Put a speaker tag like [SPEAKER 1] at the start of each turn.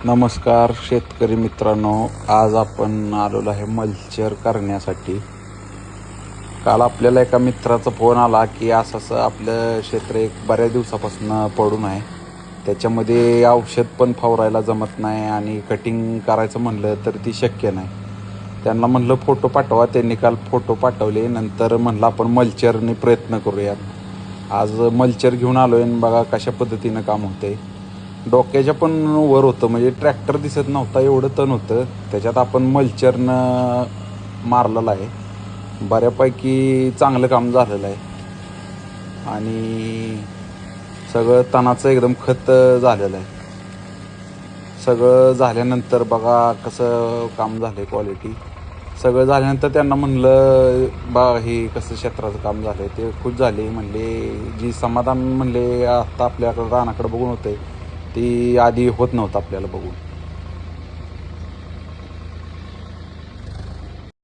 [SPEAKER 1] नमस्कार शेतकरी मित्रांनो, आज आपण आलेलो आहे मल्चर करण्यासाठी. काल आपल्याला एका मित्राचा फोन आला की असं आपलं क्षेत्र एक बऱ्याच दिवसापासून पडून आहे, त्याच्यामध्ये औषध पण फवारायला जमत नाही आणि कटिंग करायचं म्हणलं तर ती शक्य नाही. त्यांना म्हणलं फोटो पाठवा, त्यांनी काल फोटो पाठवले. नंतर म्हणलं आपण मल्चरने प्रयत्न करूयात. आज मल्चर घेऊन आलो आहे आणि बघा कशा पद्धतीनं काम होतं. डोक्याच्या पण वर होतं, म्हणजे ट्रॅक्टर दिसत नव्हता एवढं तण होतं. त्याच्यात आपण मल्चरनं मारलेलं आहे. बऱ्यापैकी चांगलं काम झालेलं आहे आणि सगळं तणाचं एकदम खत झालेलं आहे. सगळं झाल्यानंतर बघा कसं काम झालं आहे, क्वालिटी. सगळं झाल्यानंतर त्यांना म्हणलं हे कसं क्षेत्राचं काम झालं आहे. ते खुश झाले, म्हणले जी समाधान म्हणले आता आपल्याकडं रानाकडं बघून होतं ती आधी होत नव्हतं आपल्याला बघून.